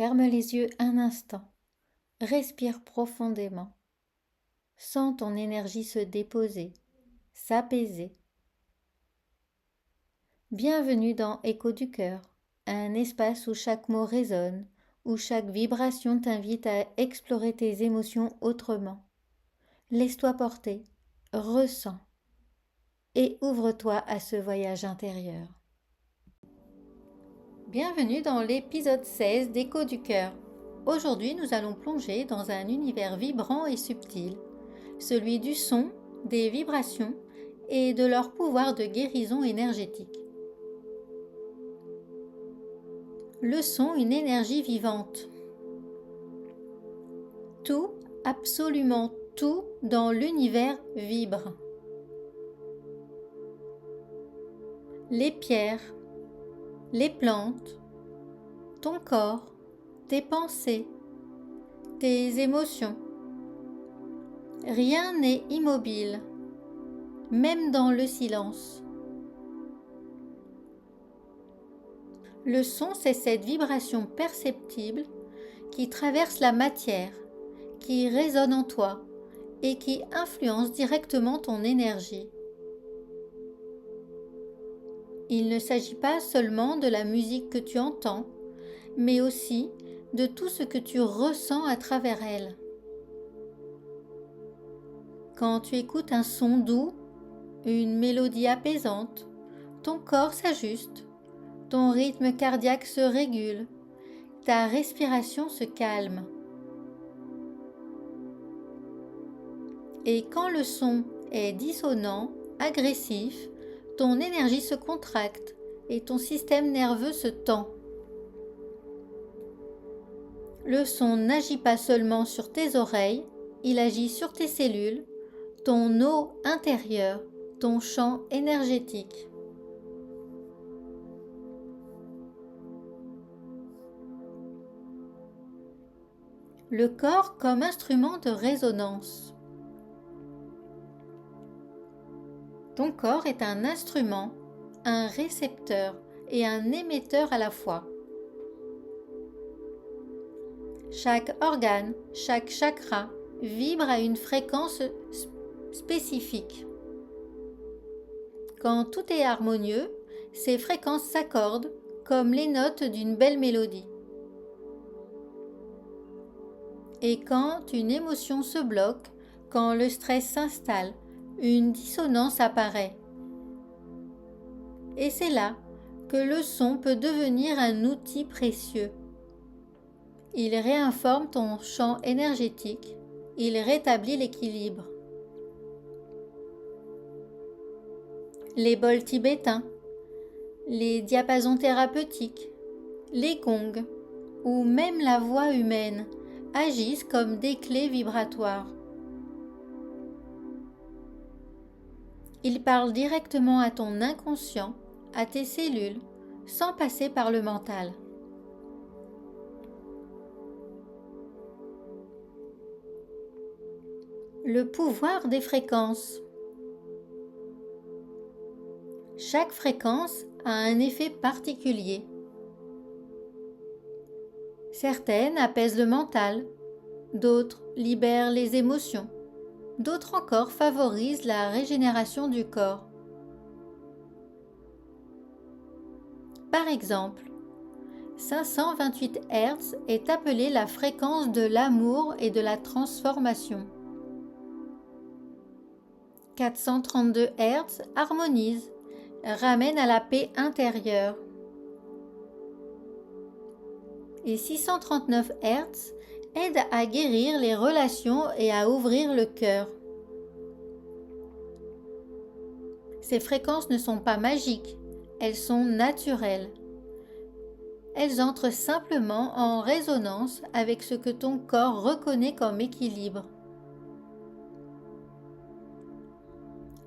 Ferme les yeux un instant, respire profondément. Sens ton énergie se déposer, s'apaiser. Bienvenue dans Écho du cœur, un espace où chaque mot résonne, où chaque vibration t'invite à explorer tes émotions autrement. Laisse-toi porter, ressens et ouvre-toi à ce voyage intérieur. Bienvenue dans l'épisode 16 d'Écho du cœur. Aujourd'hui, nous allons plonger dans un univers vibrant et subtil, celui du son, des vibrations et de leur pouvoir de guérison énergétique. Le son, une énergie vivante. Tout, absolument tout dans l'univers vibre. Les pierres, les plantes, ton corps, tes pensées, tes émotions. Rien n'est immobile, même dans le silence. Le son, c'est cette vibration perceptible qui traverse la matière, qui résonne en toi et qui influence directement ton énergie. Il ne s'agit pas seulement de la musique que tu entends, mais aussi de tout ce que tu ressens à travers elle. Quand tu écoutes un son doux, une mélodie apaisante, ton corps s'ajuste, ton rythme cardiaque se régule, ta respiration se calme. Et quand le son est dissonant, agressif, ton énergie se contracte et ton système nerveux se tend. Le son n'agit pas seulement sur tes oreilles, il agit sur tes cellules, ton eau intérieure, ton champ énergétique. Le corps comme instrument de résonance. Ton corps est un instrument, un récepteur et un émetteur à la fois. Chaque organe, chaque chakra vibre à une fréquence spécifique. Quand tout est harmonieux, ces fréquences s'accordent comme les notes d'une belle mélodie. Et quand une émotion se bloque, quand le stress s'installe, une dissonance apparaît. Et c'est là que le son peut devenir un outil précieux. Il réinforme ton champ énergétique, il rétablit l'équilibre. Les bols tibétains, les diapasons thérapeutiques, les gongs ou même la voix humaine agissent comme des clés vibratoires. Ils parlent directement à ton inconscient, à tes cellules, sans passer par le mental. Le pouvoir des fréquences. Chaque fréquence a un effet particulier. Certaines apaisent le mental, d'autres libèrent les émotions, d'autres encore favorisent la régénération du corps. Par exemple, 528 Hz est appelée la fréquence de l'amour et de la transformation. 432 Hz harmonise, ramène à la paix intérieure. Et 639 Hz aide à guérir les relations et à ouvrir le cœur. Ces fréquences ne sont pas magiques, elles sont naturelles. Elles entrent simplement en résonance avec ce que ton corps reconnaît comme équilibre.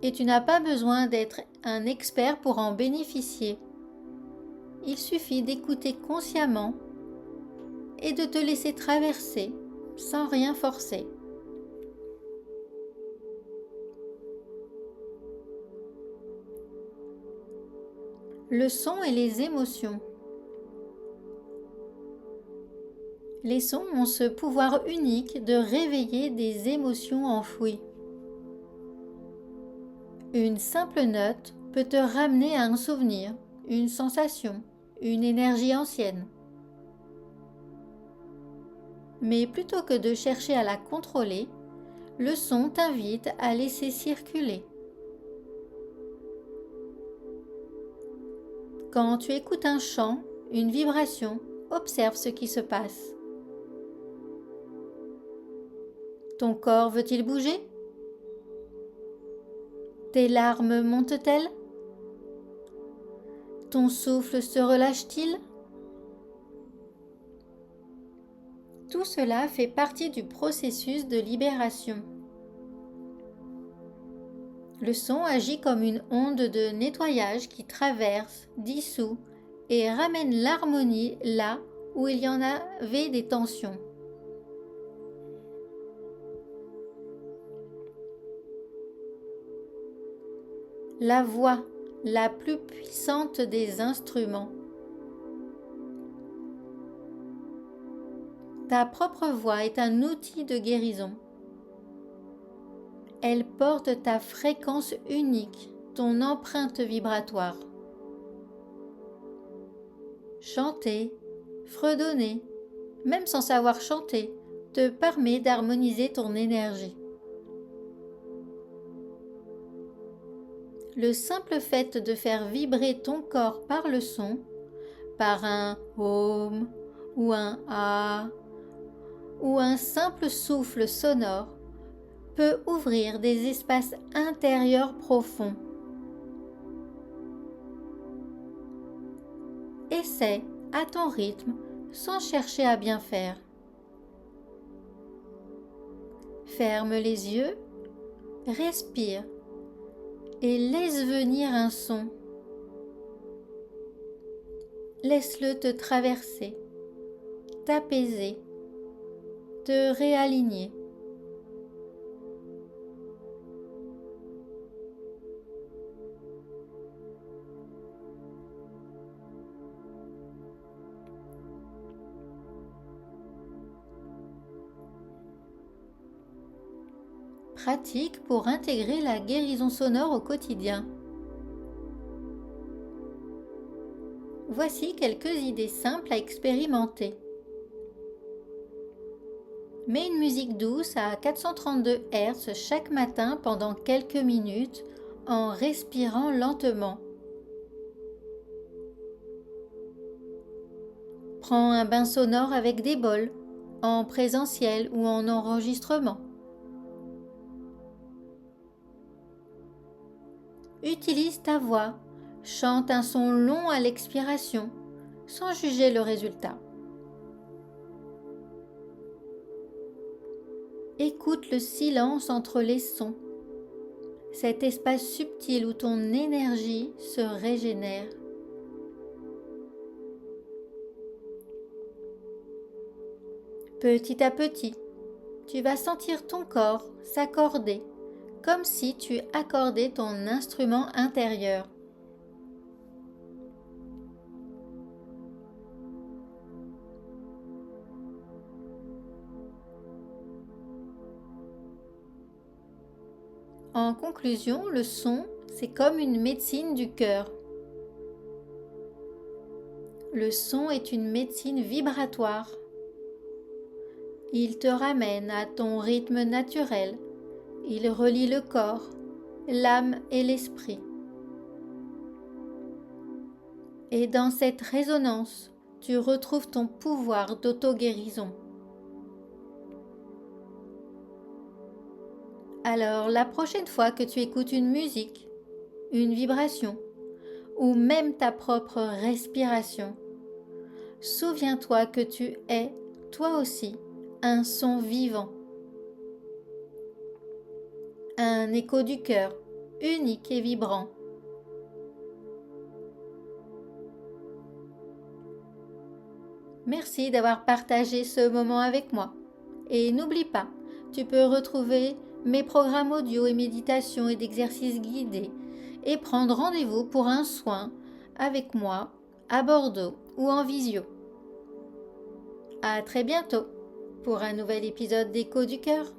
Et tu n'as pas besoin d'être un expert pour en bénéficier. Il suffit d'écouter consciemment et de te laisser traverser sans rien forcer. Le son et les émotions. Les sons ont ce pouvoir unique de réveiller des émotions enfouies. Une simple note peut te ramener à un souvenir, une sensation, une énergie ancienne. Mais plutôt que de chercher à la contrôler, le son t'invite à laisser circuler. Quand tu écoutes un chant, une vibration, observe ce qui se passe. Ton corps veut-il bouger? Tes larmes montent-elles? Ton souffle se relâche-t-il? Tout cela fait partie du processus de libération. Le son agit comme une onde de nettoyage qui traverse, dissout et ramène l'harmonie là où il y en avait des tensions. La voix, la plus puissante des instruments. Ta propre voix est un outil de guérison. Elle porte ta fréquence unique, ton empreinte vibratoire. Chanter, fredonner, même sans savoir chanter, te permet d'harmoniser ton énergie. Le simple fait de faire vibrer ton corps par le son, par un Om ou un A ou un simple souffle sonore, peut ouvrir des espaces intérieurs profonds. Essaie à ton rythme sans chercher à bien faire. Ferme les yeux, respire et laisse venir un son. Laisse-le te traverser, t'apaiser, te réaligner. Pratique pour intégrer la guérison sonore au quotidien. Voici quelques idées simples à expérimenter. Mets une musique douce à 432 Hz chaque matin pendant quelques minutes en respirant lentement. Prends un bain sonore avec des bols, en présentiel ou en enregistrement. Utilise ta voix, chante un son long à l'expiration, sans juger le résultat. Écoute le silence entre les sons, cet espace subtil où ton énergie se régénère. Petit à petit, tu vas sentir ton corps s'accorder, comme si tu accordais ton instrument intérieur. En conclusion, le son, c'est comme une médecine du cœur. Le son est une médecine vibratoire. Il te ramène à ton rythme naturel. Il relie le corps, l'âme et l'esprit. Et dans cette résonance, tu retrouves ton pouvoir d'auto-guérison. Alors, la prochaine fois que tu écoutes une musique, une vibration, ou même ta propre respiration, souviens-toi que tu es, toi aussi, un son vivant. Un écho du cœur, unique et vibrant. Merci d'avoir partagé ce moment avec moi. Et n'oublie pas, tu peux retrouver mes programmes audio et méditation et d'exercices guidés et prendre rendez-vous pour un soin avec moi à Bordeaux ou en visio. À très bientôt pour un nouvel épisode d'Écho du cœur.